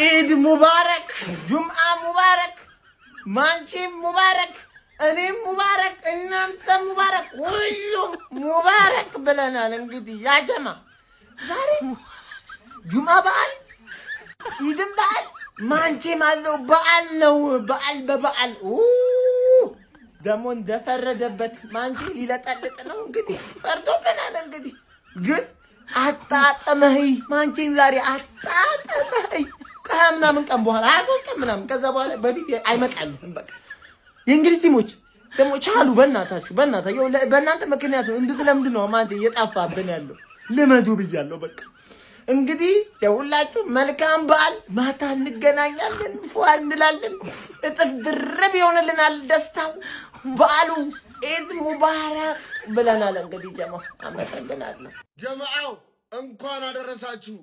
عيد مبارك جمعة مبارك مانشي مبارك أنا مبارك أنت مبارك كلهم مبارك بلنا ننقدي يا جماعة زاري جمعة بعل عيد بعل مانشي مالو بعل نو بعل ببعل دمون دفر دبت مانشي ليلة تلت نو نقدي فردو بنا ننقدي قل አጣጣመይ ማንቺን ዛሬ አጣጣመይ ከሀምና ምን ቀን በኋላ አልወጣም ምናምን ከዛ በኋላ በፊት አይመጣልህም በቃ የእንግሊዝ ቲሞች ደግሞ ቻሉ በእናታችሁ በእናንተ ምክንያት ነው እንድትለምዱ ነው ማንቺ እየጣፋብን ያለው ልመዱ ብያለሁ በቃ እንግዲህ የሁላችሁ መልካም በዓል ማታ እንገናኛለን ፏ እንላለን እጥፍ ድርብ ይሆንልናል ደስታው በዓሉ عيد مبارك بلنا لنقدي جماعة أمسكنانا جماعة እንኳን አደረሳችሁ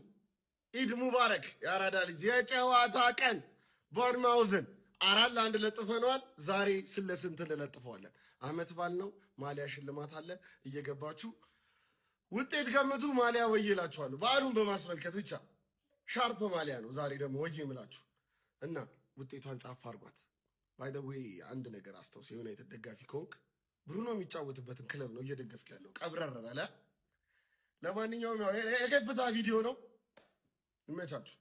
عيد مبارك يا رادالي የጨዋታ ቀን ቦርንማውዝን 4-1 ለጥፈናል ዛሬ ስለስንት ለጥፈዋለን አመት ባል ነው ማሊያ ሽልማት አለ እየገባችሁ ውጤት ገምቱ ማሊያ ወይላችኋለሁ በዓሉን በማስመልከት ብቻ ሻርፕ ማሊያ ነው ዛሬ ደግሞ ወይምላችሁ እና ውጤቷን ጻፍ አርጓት ባይ ዘ ዌይ አንድ ነገር አስተውስ የዩናይትድ ደጋፊ ኮንክ ብሩኖ የሚጫወትበትን ክለብ ነው እየደገፍክ ያለው ቀብረር በለ ለማንኛውም ያው የከፍታ ቪዲዮ ነው ይመቻችሁ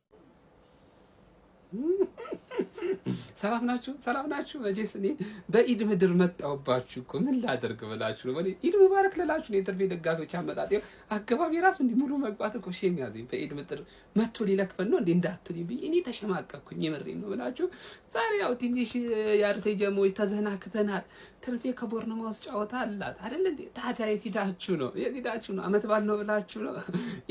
ሰላም ናችሁ እጄስ እኔ በኢድ ምድር መጣውባችሁ እኮ ምን ላደርግ ብላችሁ ነው ኢድ ሙባረክ ለላችሁ ነው ኢንተርቪው ደጋፊዎች አመጣጤው አገባቢ ራሱ እንዲ ሙሉ መግባት እኮ ሼም ያዘኝ በኢድ ምድር መጥቶ ሊለክፈን ነው እንዴ እንዳትሉኝ ብዬ እኔ ተሸማቀቅኩኝ የምሬን ነው ብላችሁ ዛሬ ያው ትንሽ ያርሴ ጀሞች ተዘናክተናል ትርፌ ከቦርንማውዝ ጫወታ አላት አይደል እንዴ ታዲያ የትዳችሁ ነው አመት ባል ነው ብላችሁ ነው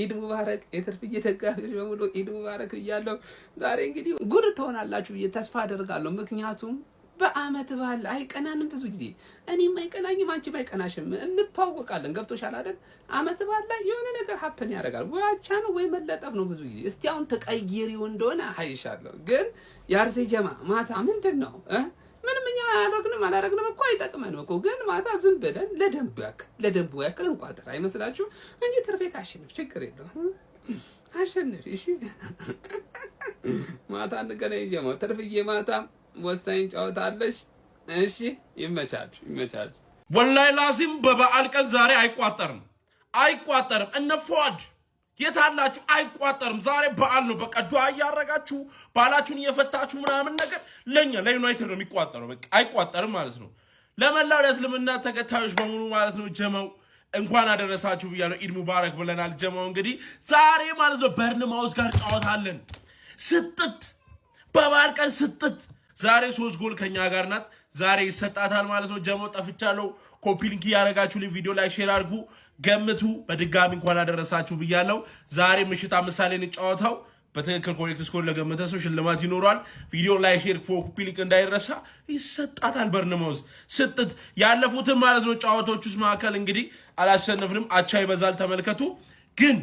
ኢድ ሙባረክ የትርፍዬ ደጋፊዎች በሙሉ ኢድ ሙባረክ እያለው ዛሬ እንግዲህ ጉድ ትሆናላችሁ ተስፋ አደርጋለሁ ምክንያቱም በአመት ባል አይቀናንም ብዙ ጊዜ እኔም አይቀናኝም አንቺም አይቀናሽም እንተዋወቃለን ገብቶሻል አይደል አመት ባል ላይ የሆነ ነገር ሀፕን ያደርጋል ወይ አቻ ነው ወይ መለጠፍ ነው ብዙ ጊዜ እስቲ አሁን ተቀይሪው እንደሆነ አይሻለሁ ግን ያርሴ ጀማ ማታ ምንድነው ምንም እኛ አላረግንም እኮ አይጠቅመንም እኮ ግን ማታ ዝም ብለን ለደንቡ ያክል እንቋጥር አይመስላችሁ እንጂ ትርፌት አሸንፍ ችግር የለውም አሸንፍ እሺ ማታ እንገናኝ ጀማ ትርፍዬ ማታ ወሳኝ ጫወታለሽ እሺ ይመቻችሁ ወላሂ ላዚም በበዓል ቀን ዛሬ አይቋጠርም እነ ፏድ የታላችሁ አይቋጠርም ዛሬ በዓል ነው በቃ ዱዓ ያረጋችሁ ባላችሁን እየፈታችሁ ምናምን ነገር ለዩናይትድ ነው የሚቋጠረው በቃ አይቋጠርም ማለት ነው ለመላው ለእስልምና ተከታዮች በሙሉ ማለት ነው ጀማው እንኳን አደረሳችሁ ብያለሁ ኢድ ሙባረክ ብለናል ጀማው እንግዲህ ዛሬ ማለት ነው ቦርንማውዝ ጋር ጫወታለን ስጥት በበዓል ቀን ስጥት ዛሬ 3 ጎል ከኛ ጋር ናት ዛሬ ይሰጣታል ማለት ነው ጀማው ጠፍቻለሁ ኮፒ ሊንክ ያረጋችሁልኝ ቪዲዮ ላይ ሼር አድርጉ ገምቱ በድጋሚ እንኳን አደረሳችሁ ብያለሁ ዛሬ ምሽት 5 ሰዓት ላይ እንጫወታው በትክክል ኮኔክት ስኮር ለገመተ ሰው ሽልማት ይኖራል ቪዲዮ ላይ ሼር ኮፒ ሊንክ እንዳይረሳ ይሰጣታል ቦርንማውዝ ስጥት ያለፉትን ማለት ነው ጫወታዎቹስ ማከል እንግዲህ አላሸነፍንም አቻ ይበዛል ተመልከቱ ግን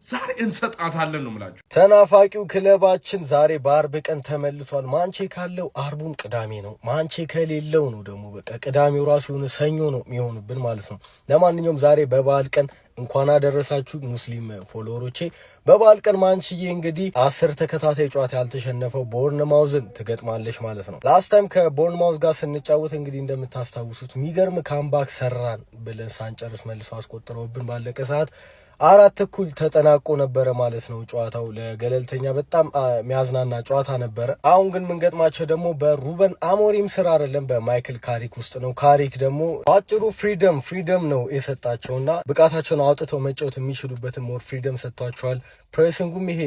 ዛሬ እንሰጣታለን ነው ማለት ተናፋቂው ክለባችን ዛሬ በአርብ ቀን ተመልሷል ማንቼ ካለው አርቡም ቅዳሜ ነው ማንቼ ከሌለው ነው ደግሞ በቃ ቅዳሜው ራሱ የሆነ ሰኞ ነው የሚሆንብን ማለት ነው ለማንኛውም ዛሬ በበዓል ቀን እንኳን አደረሳችሁ ሙስሊም ፎሎወሮቼ በበዓል ቀን ማንቺዬ እንግዲህ 10 ተከታታይ ጨዋታ ያልተሸነፈው ቦርንማውዝን ትገጥማለች ማለት ነው ላስት ታይም ከቦርንማውዝ ጋር ስንጫወት እንግዲህ እንደምታስታውሱት የሚገርም ካምባክ ሰራን ብለን ሳንጨርስ መልሰው አስቆጥረውብን ባለቀ ሰዓት 4:00 ተጠናቆ ነበረ ማለት ነው ጨዋታው ለገለልተኛ በጣም የሚያዝናና ጨዋታ ነበረ አሁን ግን ምንገጥማቸው ደግሞ በሩበን አሞሪም ስራ አይደለም በማይክል ካሪክ ውስጥ ነው ካሪክ ደግሞ አጭሩ ፍሪደም ነው የሰጣቸውና ብቃታቸውን አውጥተው መጫወት የሚችሉበትን ሞር ፍሪደም ሰጥቷቸዋል ፕሬሲንጉም ይሄ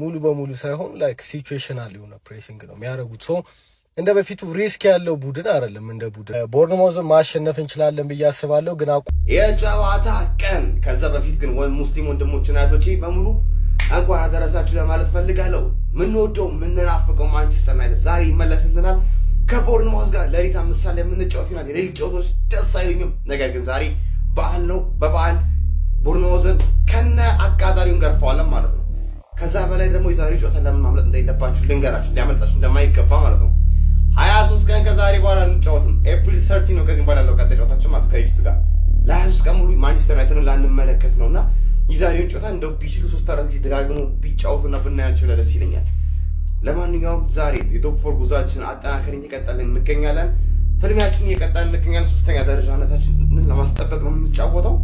ሙሉ በሙሉ ሳይሆን ላይክ ሲቹዌሽናል የሆነ ፕሬሲንግ ነው የሚያደርጉት ሶ እንደ በፊቱ ሪስክ ያለው ቡድን አይደለም እንደ ቡድን ቦርንማውዝን ማሸነፍ እንችላለን ብዬ አስባለሁ ግን የጨዋታ ቀን ከዛ በፊት ግን ሙስሊም ወንድሞችና እህቶቼ በሙሉ እንኳን አደረሳችሁ ለማለት ፈልጋለሁ ምን ወደው ምን ናፍቀው ማንቸስተር ዩናይትድ ዛሬ ይመለስልናል ከቦርንማውዝ ጋር ለሊት 5 ሰዓት የምንጫወት ይሆናል የሌሊት ጨዋታዎች ደስ አይሉኝም ነገር ግን ዛሬ በዓል ነው በበዓል ቦርንማውዝን ከነ አቃጣሪውን ገርፈዋለን ማለት ነው ከዛ በላይ ደግሞ የዛሬ ጨዋታ ለምን ማምለጥ እንደሌለባችሁ ልንገራችሁ ሊያመልጣችሁ እንደማይገባ ማለት ነው 23 ቀን ከዛሬ በኋላ እንጫወትም ኤፕሪል 13 ነው ከዚህ በኋላ ያለው ቀጣይ ጨዋታችን ማለት ከኢፕስ ጋር ለ23 ቀን ሙሉ ማንቸስተር ዩናይትድን ላንመለከት ነውና የዛሬውን ጨዋታ እንደው ቢችሉ 3-4 ጊዜ ደጋግሞ ቢጫወቱና ብናያቸው ደስ ይለኛል ለማንኛውም ዛሬ የቶፕ 4 ጉዟችን አጠናከርን እየቀጠልን እንገኛለን። ፍልሚያችን እየቀጠልን እንገኛለን። ሶስተኛ ደረጃነታችንን ለማስጠበቅ ነው የምንጫወተው።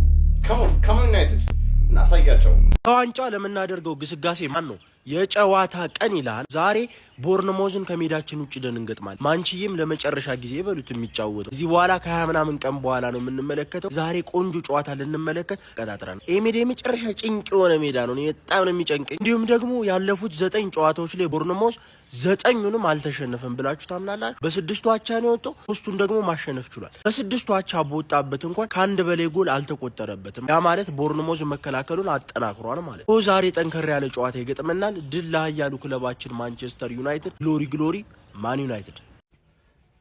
ከሞን ዩናይትድ እናሳያቸው። በዋንጫ ለምናደርገው ግስጋሴ ማን ነው የጨዋታ ቀን ይላል። ዛሬ ቦርንሞዝን ከሜዳችን ውጭ ደን እንገጥማለን። ማንቺዬም ለመጨረሻ ጊዜ በሉት የሚጫወተው እዚህ በኋላ ከ20 ምናምን ቀን በኋላ ነው የምንመለከተው። ዛሬ ቆንጆ ጨዋታ ልንመለከት ቀጣጥረን። ይሄ ሜዳ የመጨረሻ ጭንቅ የሆነ ሜዳ ነው። በጣም ነው የሚጨንቀኝ። እንዲሁም ደግሞ ያለፉት 9 ጨዋታዎች ላይ ቦርንሞዝ 9ኙንም አልተሸነፈም ብላችሁ ታምናላችሁ? በ6 አቻ ነው የወጣው። 3ቱን ደግሞ ማሸነፍ ችሏል። በ6 አቻ በወጣበት እንኳን ከአንድ በላይ ጎል አልተቆጠረበትም። ያ ማለት ቦርንሞዝ መከላከሉን አጠናክሯል ማለት ነው። ዛሬ ጠንከር ያለ ጨዋታ ይገጥመናል። ድል ለኃያሉ ክለባችን ማንቸስተር ዩናይትድ። ግሎሪ ግሎሪ ማን ዩናይትድ።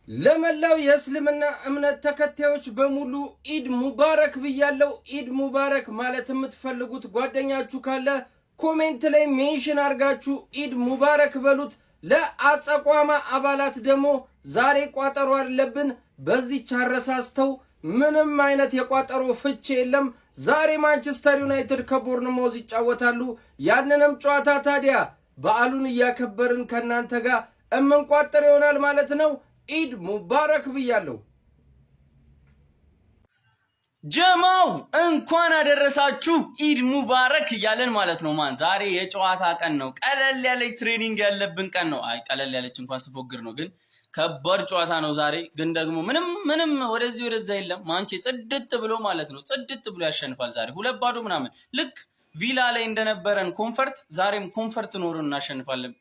ለመላው የእስልምና እምነት ተከታዮች በሙሉ ኢድ ሙባረክ ብያለው። ኢድ ሙባረክ ማለት የምትፈልጉት ጓደኛችሁ ካለ ኮሜንት ላይ ሜንሽን አድርጋችሁ ኢድ ሙባረክ በሉት። ለአጸቋማ አባላት ደግሞ ዛሬ ቋጠሮ አለብን። በዚህ ቻረሳስተው ምንም አይነት የቋጠሮ ፍቺ የለም። ዛሬ ማንቸስተር ዩናይትድ ከቦርንሞዝ ይጫወታሉ። ያንንም ጨዋታ ታዲያ በዓሉን እያከበርን ከናንተ ጋር እምንቋጠር ይሆናል ማለት ነው። ኢድ ሙባረክ ብያለሁ። ጀማው እንኳን አደረሳችሁ ኢድ ሙባረክ እያለን ማለት ነው። ማን ዛሬ የጨዋታ ቀን ነው። ቀለል ያለች ትሬኒንግ ያለብን ቀን ነው። አይ ቀለል ያለች እንኳን ስፎግር ነው፣ ግን ከባድ ጨዋታ ነው ዛሬ። ግን ደግሞ ምንም ወደዚህ ወደዛ የለም። ማንቼ ጽድት ብሎ ማለት ነው፣ ጽድት ብሎ ያሸንፋል ዛሬ 2-0 ምናምን። ልክ ቪላ ላይ እንደነበረን ኮንፈርት ዛሬም ኮንፈርት ኖሮ እናሸንፋለን።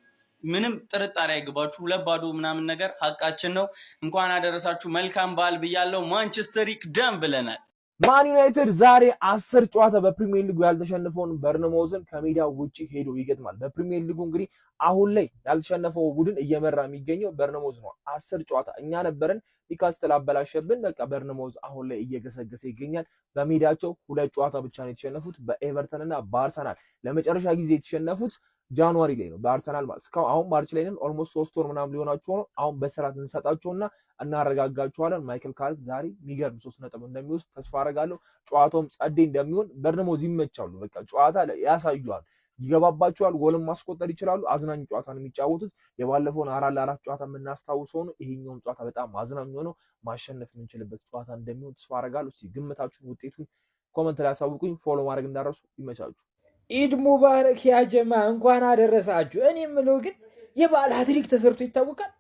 ምንም ጥርጣሬ አይግባችሁ። 2-0 ምናምን ነገር ሀቃችን ነው። እንኳን አደረሳችሁ መልካም በዓል ብያለሁ። ማንቸስተር ይቅደም ብለናል። ማን ዩናይትድ ዛሬ 10 ጨዋታ በፕሪሚየር ሊጉ ያልተሸነፈውን ቦርንሞዝን ከሜዳ ውጪ ሄዶ ይገጥማል። በፕሪሚየር ሊጉ እንግዲህ አሁን ላይ ያልተሸነፈው ቡድን እየመራ የሚገኘው ቦርንሞዝ ነው። 10 ጨዋታ እኛ ነበርን ኒውካስትል አበላሸብን። በቃ ቦርንሞዝ አሁን ላይ እየገሰገሰ ይገኛል። በሜዳቸው 2 ጨዋታ ብቻ ነው የተሸነፉት፣ በኤቨርተን እና በአርሰናል። ለመጨረሻ ጊዜ የተሸነፉት ጃንዋሪ ላይ ነው በአርሰናል ማለት እስካሁን አሁን ማርች ላይ ነን። ኦልሞስት 3 ወር ምናምን ሊሆናቸው ነው። አሁን በስራት እንሰጣቸውና እናረጋጋቸዋለን። ማይክል ካርክ ዛሬ የሚገርም 3 ነጥብ እንደሚወስድ ተስፋ አደርጋለሁ። ጨዋታውም ጸዴ እንደሚሆን ቦርንሞዝ ይመቻሉ። በቃ ጨዋታ ያሳዩዋል፣ ይገባባቸዋል፣ ጎልም ማስቆጠር ይችላሉ። አዝናኝ ጨዋታ ነው የሚጫወቱት። የባለፈውን 4-4 ጨዋታ የምናስታውሰው ነው። ይሄኛውም ጨዋታ በጣም አዝናኝ ነው። ማሸነፍ የምንችልበት ጨዋታ እንደሚሆን ተስፋ አደርጋለሁ። እስቲ ግምታችሁን ውጤቱን ኮሜንት ላይ አሳውቁኝ። ፎሎ ማድረግ እንዳረሱ ይመቻችሁ። ኢድ ሙባረክ ያጀማ እንኳን አደረሳችሁ። እኔ የምለው ግን የበዓል ሀትሪክ ተሰርቶ ይታወቃል።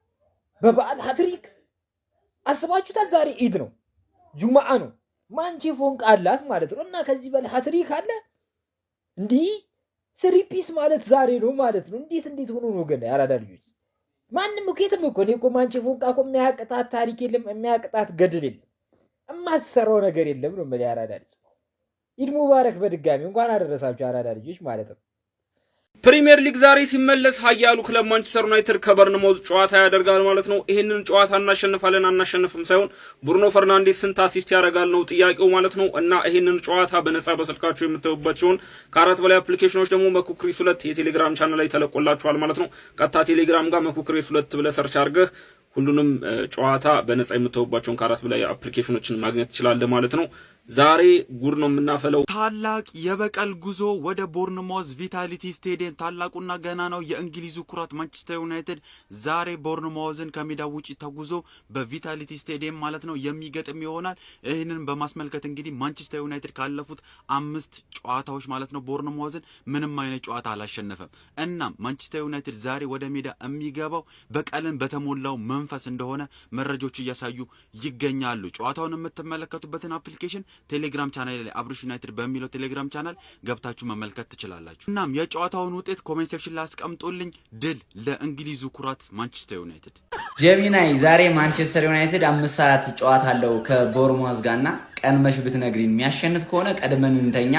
በበዓል ሀትሪክ አስባችሁታል? ዛሬ ኢድ ነው፣ ጁማአ ነው። ማንቼ ፎንቅ አላት ማለት ነው። እና ከዚህ በላይ ሀትሪክ አለ እንዲህ 3 ፒስ ማለት ዛሬ ነው ማለት ነው። እንዴት ሆኖ ነው ግን ያራዳ ልጆች? ማንም እኮ የትም እኮ እኔ እኮ ማንቼ ፎንቃ እኮ የሚያቅጣት ታሪክ የለም፣ የሚያቅጣት ገድል የለም፣ የማትሰራው ነገር የለም ነው ማለት ያራዳ ልጅ። ኢድ ሙባረክ በድጋሚ እንኳን አደረሳችሁ አራዳ ልጆች ማለት ነው። ፕሪሚየር ሊግ ዛሬ ሲመለስ ኃያሉ ክለብ ማንቸስተር ዩናይትድ ከቦርንሞዝ ጨዋታ ያደርጋል ማለት ነው። ይሄንን ጨዋታ እናሸንፋለን አናሸንፍም ሳይሆን ብሩኖ ፈርናንዴስ ስንት አሲስት ያደርጋል ነው ጥያቄው ማለት ነው። እና ይሄንን ጨዋታ በነጻ በስልካችሁ የምታዩበት ሲሆን ከ4 በላይ አፕሊኬሽኖች ደግሞ መኩክሪስ 2 የቴሌግራም ቻናል ላይ ተለቆላችኋል ማለት ነው። ቀጥታ ቴሌግራም ጋር መኩክሪስ 2 ብለህ ሰርች አድርገህ ሁሉንም ጨዋታ በነጻ የምታዩባቸውን ከ4 በላይ አፕሊኬሽኖችን ማግኘት ትችላለህ ማለት ነው። ዛሬ ጉድ ነው የምናፈለው። ታላቅ የበቀል ጉዞ ወደ ቦርንሞዝ ቪታሊቲ ስቴዲየም። ታላቁና ገና ነው የእንግሊዙ ኩራት ማንቸስተር ዩናይትድ ዛሬ ቦርንሞዝን ከሜዳ ውጪ ተጉዞ በቪታሊቲ ስቴዲየም ማለት ነው የሚገጥም ይሆናል። ይህንን በማስመልከት እንግዲህ ማንቸስተር ዩናይትድ ካለፉት 5 ጨዋታዎች ማለት ነው ቦርንሞዝን ምንም አይነት ጨዋታ አላሸነፈም። እናም ማንቸስተር ዩናይትድ ዛሬ ወደ ሜዳ የሚገባው በቀልን በተሞላው መንፈስ እንደሆነ መረጃዎች እያሳዩ ይገኛሉ። ጨዋታውን የምትመለከቱበትን አፕሊኬሽን ቴሌግራም ቻናል ላይ አብሩሽ ዩናይትድ በሚለው ቴሌግራም ቻናል ገብታችሁ መመልከት ትችላላችሁ። እናም የጨዋታውን ውጤት ኮሜንት ሴክሽን ላይ አስቀምጡልኝ። ድል ለእንግሊዙ ኩራት ማንቸስተር ዩናይትድ። ጀሚናይ ዛሬ ማንቸስተር ዩናይትድ 5 ሰዓት ጨዋታ አለው ከቦርንሞዝ ጋርና ቀን መሽ ብትነግሪን የሚያሸንፍ ከሆነ ቀድመን እንተኛ፣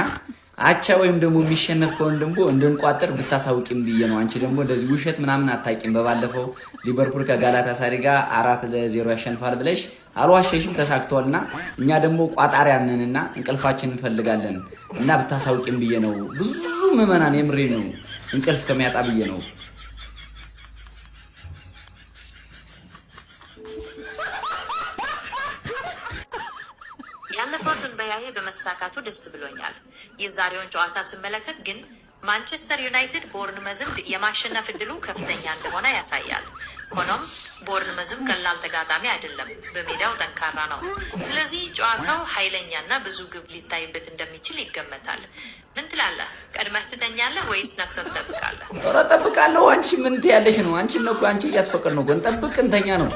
አቻ ወይም ደግሞ የሚሸነፍ ከሆነ ደግሞ እንድንቋጥር ብታሳውቂም ብዬ ነው። አንቺ ደግሞ እንደዚህ ውሸት ምናምን አታውቂም። በባለፈው ሊቨርፑል ከጋላታሳሪ ጋር 4-0 ያሸንፋል ብለሽ አልዋሸሽም፣ ተሳክቷልና እኛ ደግሞ ቋጣሪያንንና እንቅልፋችን እንፈልጋለን እና ብታሳውቂም ብዬ ነው። ብዙ ምዕመናን የምሬ ነው እንቅልፍ ከሚያጣ ብዬ ነው። ያለፈው ትንበያዬ በመሳካቱ ደስ ብሎኛል። የዛሬውን ጨዋታ ስመለከት ግን ማንቸስተር ዩናይትድ ቦርንመዝም የማሸነፍ እድሉ ከፍተኛ እንደሆነ ያሳያል። ሆኖም ቦርንመዝም ቀላል ተጋጣሚ አይደለም፣ በሜዳው ጠንካራ ነው። ስለዚህ ጨዋታው ኃይለኛና ብዙ ግብ ሊታይበት እንደሚችል ይገመታል። ምን ትላለህ? ቀድመህ ትተኛለህ ወይስ ነክሰህ ትጠብቃለህ? ኧረ እጠብቃለሁ። አንቺ ምን ትያለሽ ነው? አንቺ ነው አንቺ እያስፈቀድ ነው። እንጠብቅ እንተኛ ነው።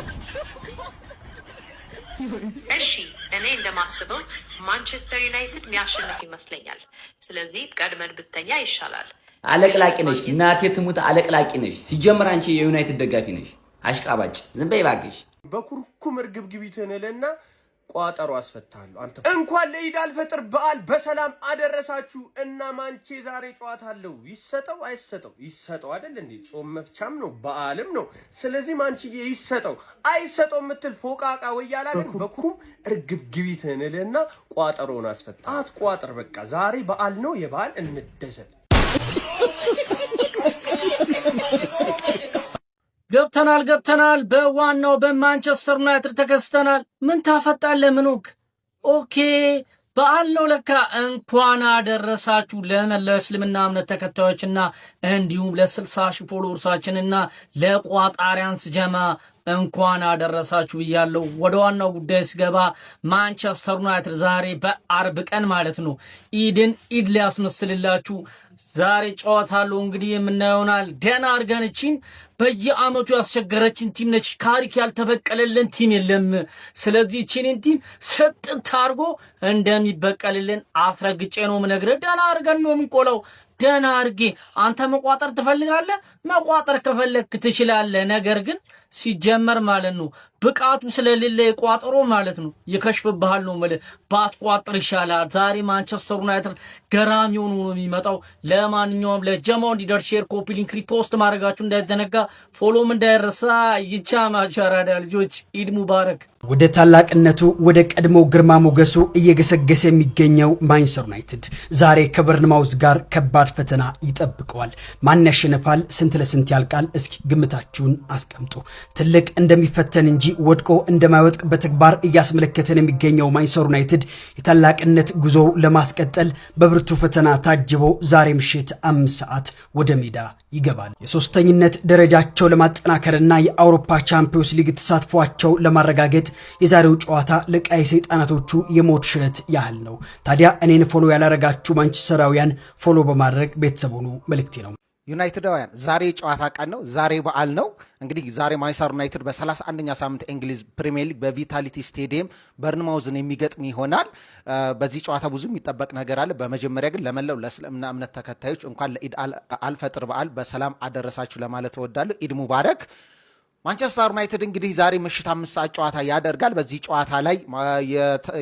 እሺ እኔ እንደማስበው ማንቸስተር ዩናይትድ የሚያሸንፍ ይመስለኛል። ስለዚህ ቀድመን ብተኛ ይሻላል። አለቅላቂ ነሽ እናቴ ትሙት፣ አለቅላቂ ነሽ። ሲጀምር አንቺ የዩናይትድ ደጋፊ ነሽ። አሽቃባጭ ዝም በይ እባክሽ። በኩርኩም እርግብግቢትን እልና ቋጠሮ አስፈታለሁ። አንተ እንኳን ለኢድ አልፈጥር በዓል በሰላም አደረሳችሁ። እና ማንቼ ዛሬ ጨዋታ አለው። ይሰጠው አይሰጠው? ይሰጠው አይደል እንዴ? ጾም መፍቻም ነው በዓልም ነው። ስለዚህ ማንቺዬ ይሰጠው አይሰጠው የምትል ፎቃቃ ወያላ ግን በኩርኩም እርግብግቢትን እልና ቋጠሮን አስፈታ። አትቋጥር በቃ ዛሬ በዓል ነው፣ የበዓል እንደሰት። ገብተናል በዋናው በማንቸስተር ዩናይትድ ተከስተናል። ምን ታፈጣለህ? ምኑክ ኦኬ በዓል ነው ለካ። እንኳን አደረሳችሁ ለመላው እስልምና እምነት ተከታዮችና እንዲሁም ለ60,000 ፎሎወርሳችንና ለቋጣሪያንስ ጀማ እንኳን አደረሳችሁ ብያለሁ። ወደ ዋናው ጉዳይ ስገባ ማንቸስተር ዩናይትድ ዛሬ በአርብ ቀን ማለት ነው ኢድን ኢድ ሊያስመስልላችሁ ዛሬ ጨዋታ አለው። እንግዲህ የምናየውናል ደና አርጋንቺን በየአመቱ ያስቸገረችን ቲም ነች። ካሪክ ያልተበቀለልን ቲም የለም። ስለዚህ ቺንን ቲም ሰጥት አርጎ እንደሚበቀልልን አስረግጬ ነው ምነግርህ። ደና አርገን ነው የሚቆላው። ደና አርጌ አንተ መቋጠር ትፈልጋለህ? መቋጠር ከፈለክ ትችላለህ። ነገር ግን ሲጀመር ማለት ነው ብቃቱ ስለሌለ የቋጠሮ ማለት ነው ይከሽፍብሃል ነው ማለት ባትቋጥር ይሻላል። ዛሬ ማንቸስተር ዩናይትድ ገራሚ ሆኖ ነው የሚመጣው። ለማንኛውም ለጀማው እንዲደርስ ሼር፣ ኮፒ ሊንክ፣ ሪፖስት ማድረጋችሁ እንዳይዘነጋ፣ ፎሎም እንዳይረሳ። ይቻማችሁ አራዳ ልጆች ኢድ ሙባረክ። ወደ ታላቅነቱ ወደ ቀድሞ ግርማ ሞገሱ እየገሰገሰ የሚገኘው ማንቸስተር ዩናይትድ ዛሬ ከበርንማውዝ ጋር ከባድ ፈተና ይጠብቀዋል። ማን ያሸንፋል? ስንት ለስንት ያልቃል? እስኪ ግምታችሁን አስቀምጡ። ትልቅ እንደሚፈተን እንጂ ወድቆ እንደማይወድቅ በተግባር እያስመለከተን የሚገኘው ማንቸስተር ዩናይትድ የታላቅነት ጉዞው ለማስቀጠል በብርቱ ፈተና ታጅቦ ዛሬ ምሽት 5 ሰዓት ወደ ሜዳ ይገባል። የሶስተኝነት ደረጃቸው ለማጠናከርና የአውሮፓ ቻምፒዮንስ ሊግ ተሳትፏቸው ለማረጋገጥ የዛሬው ጨዋታ ለቀይ ሰይጣናቶቹ የሞት ሽረት ያህል ነው። ታዲያ እኔን ፎሎ ያላረጋችሁ ማንቸስተራውያን ፎሎ በማድረግ ቤተሰብ ሁኑ መልእክቴ ነው። ዩናይትዳውያን ዛሬ ጨዋታ ቀን ነው። ዛሬ በዓል ነው። እንግዲህ ዛሬ ማንቸስተር ዩናይትድ በ31ኛ ሳምንት እንግሊዝ ፕሪሚየር ሊግ በቪታሊቲ ስቴዲየም በርንማውዝን የሚገጥም ይሆናል። በዚህ ጨዋታ ብዙ የሚጠበቅ ነገር አለ። በመጀመሪያ ግን ለመላው ለእስልምና እምነት ተከታዮች እንኳን ለኢድ አልፈጥር በዓል በሰላም አደረሳችሁ ለማለት እወዳለሁ። ኢድ ሙባረክ። ማንቸስተር ዩናይትድ እንግዲህ ዛሬ ምሽት 5 ሰዓት ጨዋታ ያደርጋል። በዚህ ጨዋታ ላይ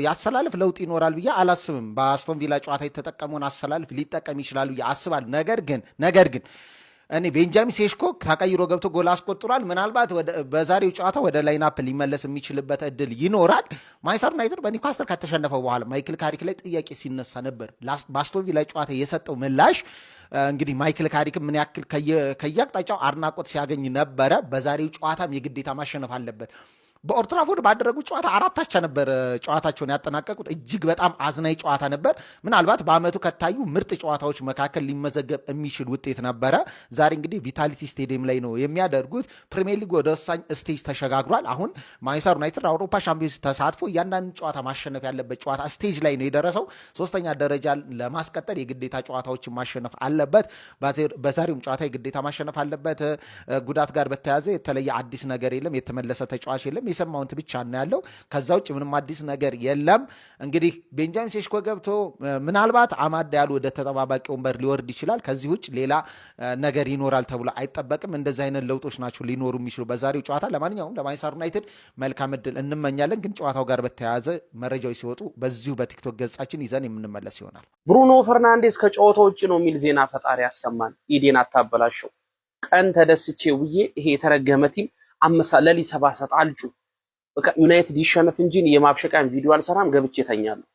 ያሰላልፍ ለውጥ ይኖራል ብዬ አላስብም። በአስቶን ቪላ ጨዋታ የተጠቀመውን አሰላልፍ ሊጠቀም ይችላል ብዬ አስባለሁ። ነገር ግን እኔ ቤንጃሚን ሴሽኮ ተቀይሮ ገብቶ ጎል አስቆጥሯል። ምናልባት በዛሬው ጨዋታ ወደ ላይናፕ ሊመለስ የሚችልበት እድል ይኖራል። ማንቸስተር ዩናይትድ በኒውካስትል ከተሸነፈው በኋላ ማይክል ካሪክ ላይ ጥያቄ ሲነሳ ነበር። በአስቶን ቪላ ጨዋታ የሰጠው ምላሽ እንግዲህ ማይክል ካሪክ ምን ያክል ከየአቅጣጫው አድናቆት ሲያገኝ ነበረ። በዛሬው ጨዋታም የግዴታ ማሸነፍ አለበት። በኦልድ ትራፎርድ ባደረጉት ጨዋታ 4-4 ነበር ጨዋታቸውን ያጠናቀቁት። እጅግ በጣም አዝናኝ ጨዋታ ነበር። ምናልባት በአመቱ ከታዩ ምርጥ ጨዋታዎች መካከል ሊመዘገብ የሚችል ውጤት ነበረ። ዛሬ እንግዲህ ቪታሊቲ ስቴዲየም ላይ ነው የሚያደርጉት። ፕሪሚየር ሊግ ወደ ወሳኝ ስቴጅ ተሸጋግሯል። አሁን ማንቸስተር ዩናይትድ አውሮፓ ቻምፒዮንስ ተሳትፎ እያንዳንዱ ጨዋታ ማሸነፍ ያለበት ጨዋታ ስቴጅ ላይ ነው የደረሰው። ሶስተኛ ደረጃ ለማስቀጠል የግዴታ ጨዋታዎችን ማሸነፍ አለበት። በዛሬውም ጨዋታ የግዴታ ማሸነፍ አለበት። ጉዳት ጋር በተያያዘ የተለየ አዲስ ነገር የለም። የተመለሰ ተጫዋች የለም። የሰማውንት ብቻ ነው ያለው። ከዛ ውጭ ምንም አዲስ ነገር የለም። እንግዲህ ቤንጃሚን ሴሽኮ ገብቶ ምናልባት አማድ ያሉ ወደ ተጠባባቂ ወንበር ሊወርድ ይችላል። ከዚህ ውጭ ሌላ ነገር ይኖራል ተብሎ አይጠበቅም። እንደዚህ አይነት ለውጦች ናቸው ሊኖሩ የሚችሉ በዛሬው ጨዋታ። ለማንኛውም ለማንቸስተር ዩናይትድ መልካም እድል እንመኛለን። ግን ጨዋታው ጋር በተያያዘ መረጃዎች ሲወጡ በዚሁ በቲክቶክ ገጻችን ይዘን የምንመለስ ይሆናል። ብሩኖ ፈርናንዴስ ከጨዋታው ውጭ ነው የሚል ዜና ፈጣሪ ያሰማን። ኢዴን አታበላሸው። ቀን ተደስቼ ውዬ ይሄ የተረገመ ቲም ለሊት 7 ሰዓት አልጩ በቃ ዩናይትድ ይሸነፍ እንጂ የማብሸቃን ቪዲዮ አልሰራም። ገብቼ ተኛለሁ።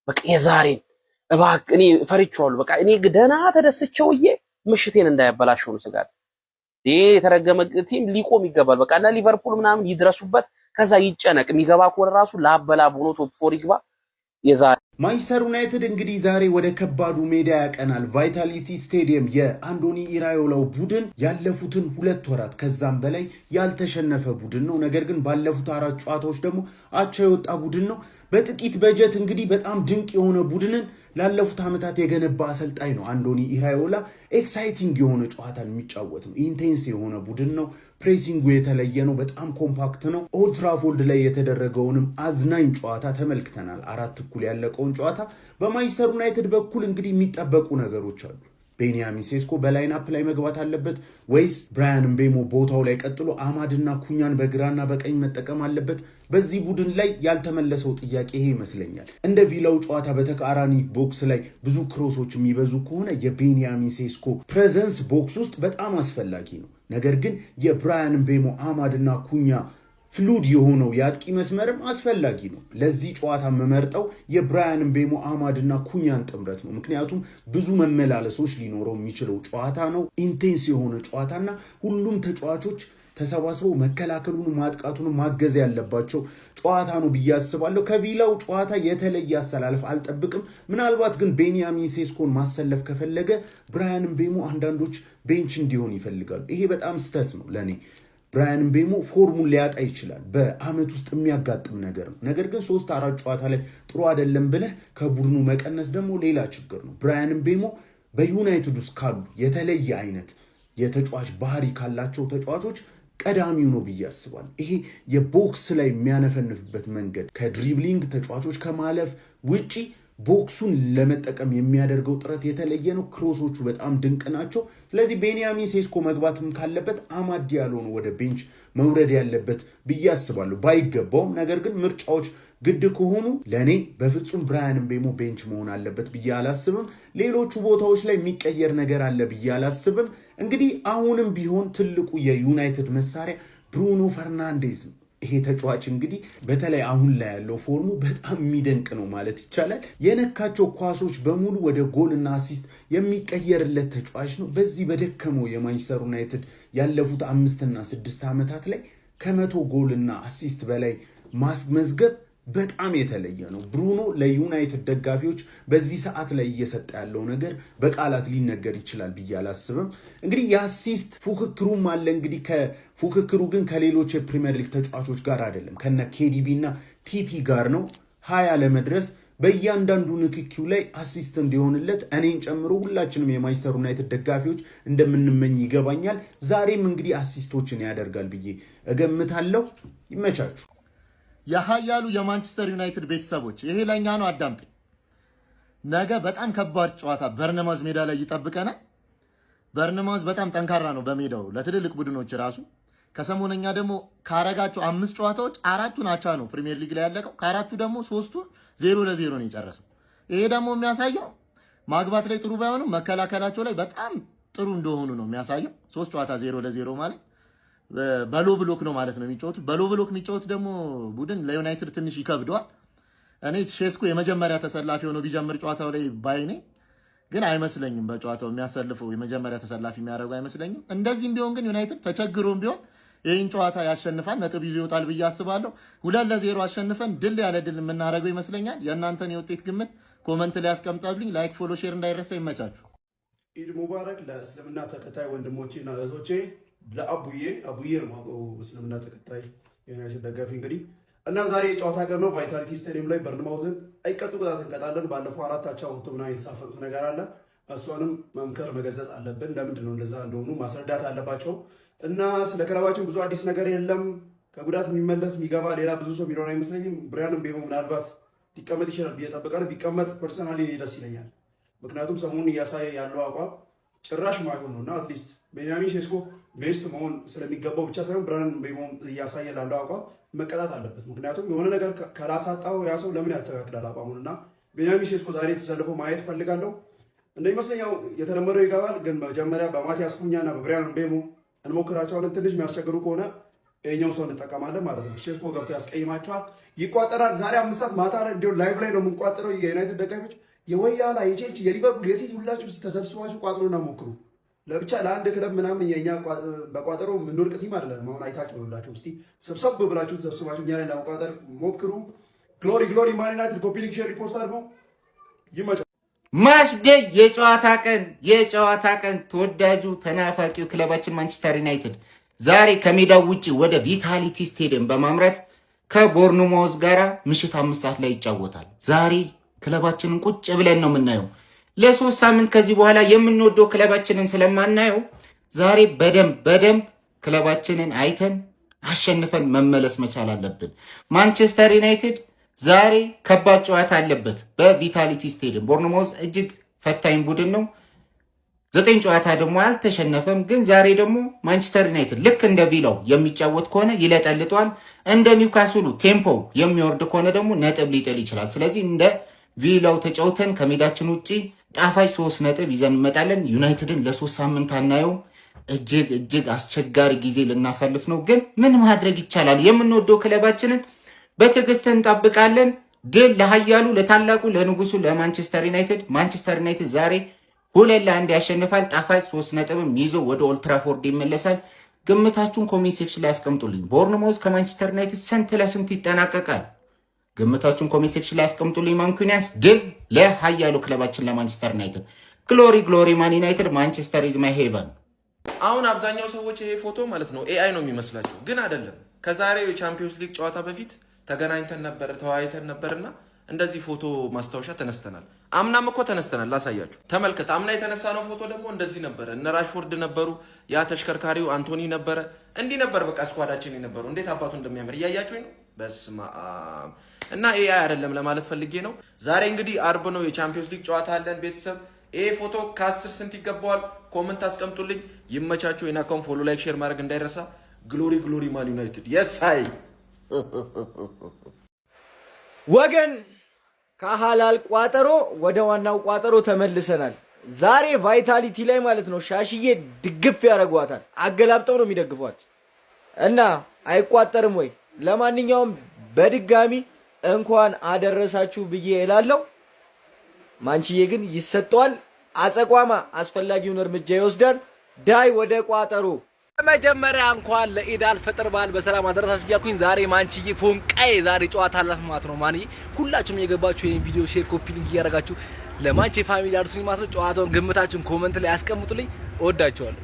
በቃ የዛሬን እባክህ እኔ ፈርቼዋለሁ። በቃ እኔ ደህና ተደስቼውዬ ምሽቴን እንዳያበላሸው ነው ስጋት። ይሄ የተረገመ ቲም ሊቆም ይገባል። በቃ እና ሊቨርፑል ምናምን ይድረሱበት፣ ከዛ ይጨነቅ። የሚገባ ኮል ራሱ ላበላ ሆኖ ቶፕ 4 ይግባ የዛሬ ማንቸስተር ዩናይትድ እንግዲህ ዛሬ ወደ ከባዱ ሜዳ ያቀናል። ቫይታሊቲ ስቴዲየም። የአንዶኒ ኢራዮላው ቡድን ያለፉትን 2 ወራት ከዛም በላይ ያልተሸነፈ ቡድን ነው። ነገር ግን ባለፉት 4 ጨዋታዎች ደግሞ አቻ የወጣ ቡድን ነው። በጥቂት በጀት እንግዲህ በጣም ድንቅ የሆነ ቡድንን ላለፉት ዓመታት የገነባ አሰልጣኝ ነው አንዶኒ ኢራዮላ። ኤክሳይቲንግ የሆነ ጨዋታን የሚጫወት ነው። ኢንቴንስ የሆነ ቡድን ነው። ፕሬሲንጉ የተለየ ነው። በጣም ኮምፓክት ነው። ኦልድ ትራፎልድ ላይ የተደረገውንም አዝናኝ ጨዋታ ተመልክተናል። 4-1 ያለቀውን ጨዋታ። በማንቸስተር ዩናይትድ በኩል እንግዲህ የሚጠበቁ ነገሮች አሉ። ቤንያሚን ሴስኮ በላይናፕ ላይ መግባት አለበት ወይስ ብራያን ምቤሞ ቦታው ላይ ቀጥሎ አማድና ኩኛን በግራና በቀኝ መጠቀም አለበት? በዚህ ቡድን ላይ ያልተመለሰው ጥያቄ ይሄ ይመስለኛል። እንደ ቪላው ጨዋታ በተቃራኒ ቦክስ ላይ ብዙ ክሮሶች የሚበዙ ከሆነ የቤንያሚን ሴስኮ ፕሬዘንስ ቦክስ ውስጥ በጣም አስፈላጊ ነው። ነገር ግን የብራያን ምቤሞ አማድና ኩኛ ፍሉድ የሆነው የአጥቂ መስመርም አስፈላጊ ነው። ለዚህ ጨዋታ የምመርጠው የብራያን ምቤሞ አማድና ኩኛን ጥምረት ነው። ምክንያቱም ብዙ መመላለሶች ሊኖረው የሚችለው ጨዋታ ነው። ኢንቴንስ የሆነ ጨዋታና ሁሉም ተጫዋቾች ተሰባስበው መከላከሉን ማጥቃቱን ማገዝ ያለባቸው ጨዋታ ነው ብዬ አስባለሁ። ከቪላው ጨዋታ የተለየ አሰላለፍ አልጠብቅም። ምናልባት ግን ቤንያሚን ሴስኮን ማሰለፍ ከፈለገ ብራያን ምቤሞ አንዳንዶች ቤንች እንዲሆን ይፈልጋሉ። ይሄ በጣም ስተት ነው ለኔ። ብራያን ምቤሞ ፎርሙን ሊያጣ ይችላል። በአመት ውስጥ የሚያጋጥም ነገር ነው። ነገር ግን 3-4 ጨዋታ ላይ ጥሩ አይደለም ብለህ ከቡድኑ መቀነስ ደግሞ ሌላ ችግር ነው። ብራያን ምቤሞ በዩናይትድ ውስጥ ካሉ የተለየ አይነት የተጫዋች ባህሪ ካላቸው ተጫዋቾች ቀዳሚው ነው ብዬ አስባለሁ። ይሄ የቦክስ ላይ የሚያነፈንፍበት መንገድ ከድሪብሊንግ ተጫዋቾች ከማለፍ ውጪ ቦክሱን ለመጠቀም የሚያደርገው ጥረት የተለየ ነው። ክሮሶቹ በጣም ድንቅ ናቸው። ስለዚህ ቤንያሚን ሴስኮ መግባትም ካለበት አማድ ዲያሎ ነው ወደ ቤንች መውረድ ያለበት ብዬ አስባለሁ። ባይገባውም ነገር ግን ምርጫዎች ግድ ከሆኑ ለኔ በፍጹም ብራያን ምቤሞ ቤንች መሆን አለበት ብዬ አላስብም። ሌሎቹ ቦታዎች ላይ የሚቀየር ነገር አለ ብዬ አላስብም። እንግዲህ አሁንም ቢሆን ትልቁ የዩናይትድ መሳሪያ ብሩኖ ፈርናንዴዝ ነው። ይሄ ተጫዋች እንግዲህ በተለይ አሁን ላይ ያለው ፎርሙ በጣም የሚደንቅ ነው ማለት ይቻላል። የነካቸው ኳሶች በሙሉ ወደ ጎልና አሲስት የሚቀየርለት ተጫዋች ነው። በዚህ በደከመው የማንቸስተር ዩናይትድ ያለፉት 5 እና 6 ዓመታት ላይ ከ100 ጎልና አሲስት በላይ ማስመዝገብ በጣም የተለየ ነው። ብሩኖ ለዩናይትድ ደጋፊዎች በዚህ ሰዓት ላይ እየሰጠ ያለው ነገር በቃላት ሊነገር ይችላል ብዬ አላስብም። እንግዲህ የአሲስት ፉክክሩም አለ። እንግዲህ ከፉክክሩ ግን ከሌሎች የፕሪሚየር ሊግ ተጫዋቾች ጋር አይደለም፣ ከነ ኬዲቢ እና ቲቲ ጋር ነው። 20 ለመድረስ በእያንዳንዱ ንክኪው ላይ አሲስት እንዲሆንለት እኔን ጨምሮ ሁላችንም የማንቸስተር ዩናይትድ ደጋፊዎች እንደምንመኝ ይገባኛል። ዛሬም እንግዲህ አሲስቶችን ያደርጋል ብዬ እገምታለሁ። ይመቻችሁ። የሀያሉ የማንቸስተር ዩናይትድ ቤተሰቦች ይሄ ለኛ ነው፣ አዳምጡኝ። ነገ በጣም ከባድ ጨዋታ በርነማውዝ ሜዳ ላይ ይጠብቀናል። በርነማውዝ በጣም ጠንካራ ነው በሜዳው ለትልልቅ ቡድኖች ራሱ። ከሰሞነኛ ደግሞ ካረጋቸው 5 ጨዋታዎች 4ቱን አቻ ነው ፕሪሚየር ሊግ ላይ ያለቀው። ከአራቱ ደግሞ 3ቱን 0-0 ነው የጨረሰው። ይሄ ደግሞ የሚያሳየው ማግባት ላይ ጥሩ ባይሆንም መከላከላቸው ላይ በጣም ጥሩ እንደሆኑ ነው የሚያሳየው። 3 ጨዋታ 0-0 ማለት በሎ ብሎክ ነው ማለት ነው የሚጫወቱ። በሎ ብሎክ የሚጫወት ደግሞ ቡድን ለዩናይትድ ትንሽ ይከብደዋል። እኔ ሼስኮ የመጀመሪያ ተሰላፊ ሆኖ ቢጀምር ጨዋታው ላይ ባይኔ ግን አይመስለኝም። በጨዋታው የሚያሰልፈው የመጀመሪያ ተሰላፊ የሚያደርገው አይመስለኝም። እንደዚህም ቢሆን ግን ዩናይትድ ተቸግሮም ቢሆን ይህን ጨዋታ ያሸንፋል፣ ነጥብ ይዞ ይወጣል ብዬ አስባለሁ። 2-0 አሸንፈን ድል ያለ ድል የምናደርገው ይመስለኛል። የእናንተን የውጤት ግምት ኮመንት ላይ ያስቀምጣብልኝ። ላይክ፣ ፎሎ፣ ሼር እንዳይረሳ። ይመቻችሁ። ኢድ ሙባረክ ለእስልምና ተከታይ ወንድሞቼና እህቶቼ፣ ለአቡዬ ነው ማውቀው እስልምና ተከታይ የዩናይትድ ደጋፊ እንግዲህ እና ዛሬ የጨዋታ ቀን ነው። ቫይታሊቲ ስታዲየም ላይ በርንማውዝን አይቀጡ ቅጣት እንቀጣለን። ባለፈው 4 አቻ ወጥቶ ምናምን የተሳፈጡት ነገር አለ። እሷንም መምከር መገሰጽ አለብን። ለምንድን ነው እንደዛ እንደሆኑ ማስረዳት አለባቸው። እና ስለ ክለባችን ብዙ አዲስ ነገር የለም። ከጉዳት የሚመለስ የሚገባ ሌላ ብዙ ሰው የሚኖር አይመስለኝም። ብራያን ምቤሞ ምናልባት ሊቀመጥ ይችላል ብዬ እጠብቃለሁ። ቢቀመጥ ፐርሰናሊ ደስ ይለኛል። ምክንያቱም ሰሞኑን እያሳየ ያለው አቋም ጭራሽ ማይሆን ነው እና አትሊስት ቤንያሚን ሴስኮ ቤስት መሆን ስለሚገባው ብቻ ሳይሆን ብራያን ምቤሞ እያሳየ ላለው አቋም መቀጣት አለበት። ምክንያቱም የሆነ ነገር ካላሳጣው ያ ሰው ለምን ያስተካክላል አቋሙን? እና ቤንያሚን ሴስኮ ዛሬ ተሰልፎ ማየት ፈልጋለሁ። እንደሚመስለኛው የተለመደው ይገባል፣ ግን መጀመሪያ በማቲያስ ኩኛ እና በብራያን ምቤሞ እንሞክራቸዋለን። ትንሽ የሚያስቸግሩ ከሆነ የኛው ሰው እንጠቀማለን ማለት ነው። ሴስኮ ገብቶ ያስቀይማቸዋል፣ ይቋጠራል። ዛሬ 5 ሰዓት ማታ ላይ እንዲሁ ላይቭ ላይ ነው የምንቋጥረው። የዩናይትድ ደጋፊዎች የወያላ የቼልሲ የሊቨርፑል የሲቲ ሁላችሁ ተሰብስባችሁ ቋጥሮና ሞክሩ። ለብቻ ለአንድ ክለብ ምናምን የኛ በቋጠሮ የምንወድቅ ቲም አይደለም። አሁን አይታችሁ ሁላችሁ እስቲ ሰብሰብ ብላችሁ ተሰብስባችሁ እኛ ላይ ለመቋጠር ሞክሩ። ግሎሪ ማን ዩናይትድ ኮፒ ሊንክ ሼር ሪፖስት አድርጉ። ይመጫል። ማስደይ የጨዋታ ቀን ተወዳጁ ተናፋቂው ክለባችን ማንቸስተር ዩናይትድ ዛሬ ከሜዳው ውጪ ወደ ቪታሊቲ ስቴዲየም በማምራት ከቦርንማውዝ ጋራ ምሽት 5 ሰዓት ላይ ይጫወታል። ዛሬ ክለባችንን ቁጭ ብለን ነው የምናየው። ለ3 ሳምንት ከዚህ በኋላ የምንወደው ክለባችንን ስለማናየው ዛሬ በደንብ ክለባችንን አይተን አሸንፈን መመለስ መቻል አለብን። ማንቸስተር ዩናይትድ ዛሬ ከባድ ጨዋታ አለበት በቪታሊቲ ስቴዲየም። ቦርንማውዝ እጅግ ፈታኝ ቡድን ነው። 9 ጨዋታ ደግሞ አልተሸነፈም። ግን ዛሬ ደግሞ ማንቸስተር ዩናይትድ ልክ እንደ ቪላው የሚጫወት ከሆነ ይለጠልጧል። እንደ ኒውካስሉ ቴምፖ የሚወርድ ከሆነ ደግሞ ነጥብ ሊጥል ይችላል። ስለዚህ እንደ ቪላው ተጫውተን ከሜዳችን ውጪ ጣፋጭ 3 ነጥብ ይዘን እንመጣለን። ዩናይትድን ለ3 ሳምንት አናየው። እጅግ አስቸጋሪ ጊዜ ልናሳልፍ ነው። ግን ምን ማድረግ ይቻላል? የምንወደው ክለባችንን በትዕግስት እንጠብቃለን። ድል ለኃያሉ ለታላቁ ለንጉሱ ለማንቸስተር ዩናይትድ። ማንቸስተር ዩናይትድ ዛሬ 2-1 ያሸንፋል። ጣፋጭ 3 ነጥብም ይዞ ወደ ኦልትራፎርድ ይመለሳል። ግምታችሁን ኮሜንት ሴክሽን ላይ አስቀምጡልኝ። ቦርንማውዝ ከማንቸስተር ዩናይትድ ስንት ለስንት ይጠናቀቃል? ግምታችሁን ኮሜንት ሴክሽን ላይ አስቀምጡልኝ። ማንኩኒያንስ ድል ለኃያሉ ክለባችን ለማንቸስተር ዩናይትድ። ግሎሪ ማን ዩናይትድ። ማንቸስተር ኢዝ ማይ ሄቨን። አሁን አብዛኛው ሰዎች ይሄ ፎቶ ማለት ነው ኤአይ ነው የሚመስላቸው፣ ግን አይደለም። ከዛሬው የቻምፒዮንስ ሊግ ጨዋታ በፊት ተገናኝተን ነበር፣ ተወያይተን ነበርና እንደዚህ ፎቶ ማስታወሻ ተነስተናል። አምናም እኮ ተነስተናል፣ ላሳያችሁ። ተመልከት፣ አምና የተነሳነው ፎቶ ደግሞ እንደዚህ ነበረ። እነ ራሽፎርድ ነበሩ፣ ያ ተሽከርካሪው አንቶኒ ነበረ። እንዲህ ነበር በቃ ስኳዳችን የነበሩ። እንዴት አባቱ እንደሚያምር እያያችሁኝ ነው። በስመ አብ። እና ኤአይ አይደለም ለማለት ፈልጌ ነው። ዛሬ እንግዲህ አርብ ነው፣ የቻምፒዮንስ ሊግ ጨዋታ አለን። ቤተሰብ ይሄ ፎቶ ከ10 ስንት ይገባዋል? ኮመንት አስቀምጡልኝ። ይመቻችሁ። የናካውን ፎሎ፣ ላይክ፣ ሼር ማድረግ እንዳይረሳ። ግሎሪ ማን ዩናይትድ። የሳይ ወገን ከሐላል ቋጠሮ ወደ ዋናው ቋጠሮ ተመልሰናል። ዛሬ ቫይታሊቲ ላይ ማለት ነው ሻሽዬ ድግፍ ያደርጓታል። አገላብጠው ነው የሚደግፏት እና አይቋጠርም ወይ? ለማንኛውም በድጋሚ እንኳን አደረሳችሁ ብዬ እላለሁ። ማንችዬ ግን ይሰጠዋል። አጸቋማ አስፈላጊውን እርምጃ ይወስዳል። ዳይ ወደ ቋጠሮ። መጀመሪያ እንኳን ለኢድ አልፈጥር በዓል በሰላም አደረሳችሁ እያልኩኝ ዛሬ ማንችዬ ፎንቃዬ ዛሬ ጨዋታ አላት ማለት ነው። ማንዬ ሁላችሁም የገባችሁ ይሄን ቪዲዮ ሼር፣ ኮፒ ሊንክ እያደረጋችሁ ለማንቼ ፋሚሊ አድርሱኝ ማለት ነው። ጨዋታውን ግምታችሁን ኮመንት ላይ አስቀምጡልኝ። እወዳችኋለሁ።